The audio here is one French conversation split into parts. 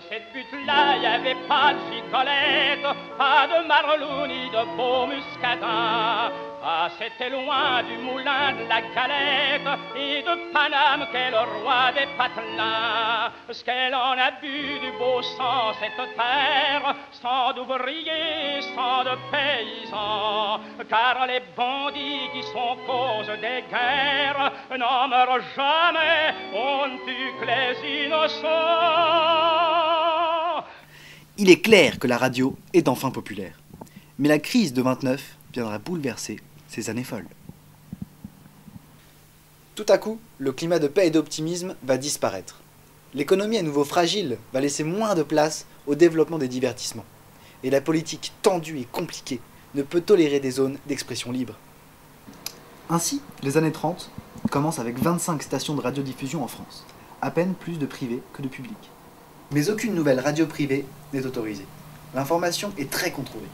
cette butte-là, il n'y avait pas de gicolette, pas de marlou ni de beau muscadin. Ah, c'était loin du moulin de la galette et de Paname qu'est le roi des patelins. Ce qu'elle en a bu du beau sang, cette terre, sans d'ouvriers, sans de paysans, car les bandits qui sont cause des guerres n'en meurent jamais, on ne tue que les innocents. Il est clair que la radio est enfin populaire. Mais la crise de 29 viendra bouleverser ces années folles. Tout à coup, le climat de paix et d'optimisme va disparaître. L'économie à nouveau fragile va laisser moins de place au développement des divertissements. Et la politique tendue et compliquée ne peut tolérer des zones d'expression libre. Ainsi, les années 30 commencent avec 25 stations de radiodiffusion en France. À peine plus de privés que de publics. Mais aucune nouvelle radio privée n'est autorisée. L'information est très contrôlée.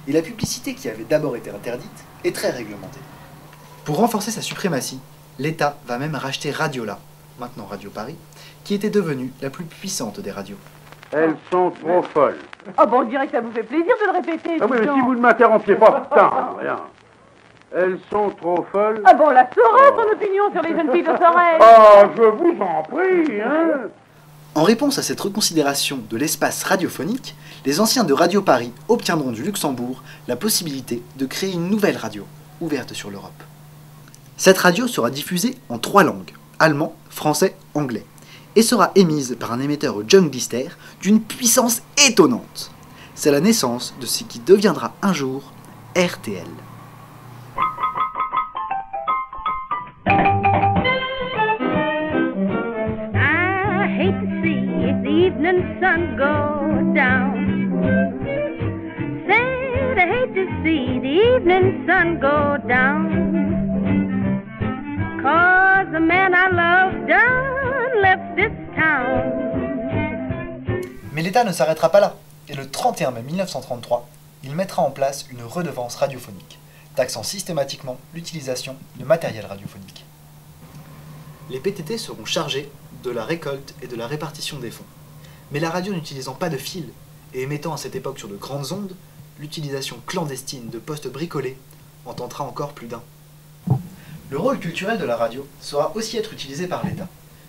Et la publicité qui avait d'abord été interdite est très réglementée. Pour renforcer sa suprématie, l'État va même racheter Radiola, maintenant Radio Paris, qui était devenue la plus puissante des radios. Elles sont trop folles. Ah bon, on dirait que ça vous fait plaisir de le répéter. Ah oui, mais si vous ne m'interrompiez pas, putain, rien. Elles sont trop folles. Ah bon, la saurait son opinion sur les jeunes filles de Sorel. Ah, je vous en prie, hein. En réponse à cette reconsidération de l'espace radiophonique, les anciens de Radio Paris obtiendront du Luxembourg la possibilité de créer une nouvelle radio, ouverte sur l'Europe. Cette radio sera diffusée en 3 langues, allemand, français, anglais, et sera émise par un émetteur au Junglister d'une puissance étonnante. C'est la naissance de ce qui deviendra un jour RTL. Evening sun go down. Said I hate to see the evening sun go down. 'Cause the man I love done left this town. Mais l'État ne s'arrêtera pas là, et le 31 mai 1933, il mettra en place une redevance radiophonique, taxant systématiquement l'utilisation de matériel radiophonique. Les PTT seront chargés de la récolte et de la répartition des fonds. Mais la radio n'utilisant pas de fil et émettant à cette époque sur de grandes ondes, l'utilisation clandestine de postes bricolés en tentera encore plus d'un. Le rôle culturel de la radio saura aussi être utilisé par l'État,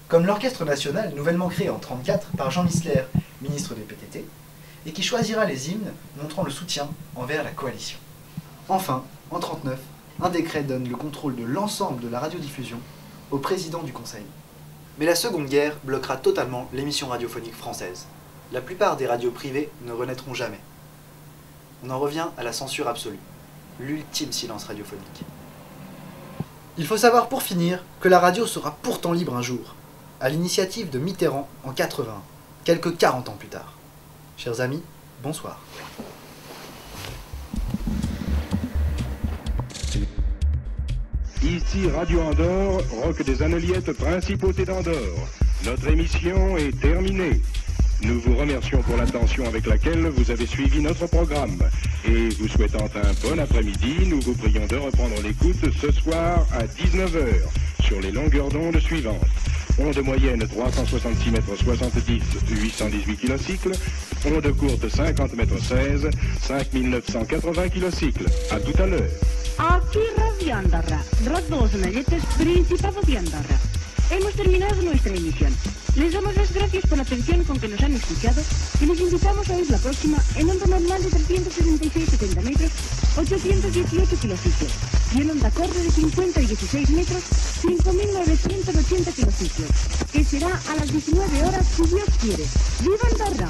comme l'Orchestre national nouvellement créé en 1934 par Jean Missler, ministre des PTT, et qui choisira les hymnes montrant le soutien envers la coalition. Enfin, en 1939, un décret donne le contrôle de l'ensemble de la radiodiffusion au président du Conseil. Mais la Seconde Guerre bloquera totalement l'émission radiophonique française. La plupart des radios privées ne renaîtront jamais. On en revient à la censure absolue, l'ultime silence radiophonique. Il faut savoir pour finir que la radio sera pourtant libre un jour, à l'initiative de Mitterrand en 1981, quelques 40 ans plus tard. Chers amis, bonsoir. Ici Radio Andorre, rock des Anneliettes, principauté d'Andorre. Notre émission est terminée. Nous vous remercions pour l'attention avec laquelle vous avez suivi notre programme. Et vous souhaitant un bon après-midi, nous vous prions de reprendre l'écoute ce soir à 19h sur les longueurs d'onde suivantes. Onde moyenne 366 mètres 70, 818 kilocycles. Onde courte 50 mètres 16, 5980 kilocycles. À tout à l'heure. Aquí Radio Andorra, Rock de los Anneliettes, Principado de Andorra. Hemos terminado nuestra emisión. Les damos las gracias por la atención con que nos han escuchado y les invitamos a oír la próxima en onda normal de 376,70 metros, 818 kilociclos, y en onda corta de 50 y 16 metros, 5.980 kilociclos, que será a las 19 horas si Dios quiere. ¡Viva Andorra!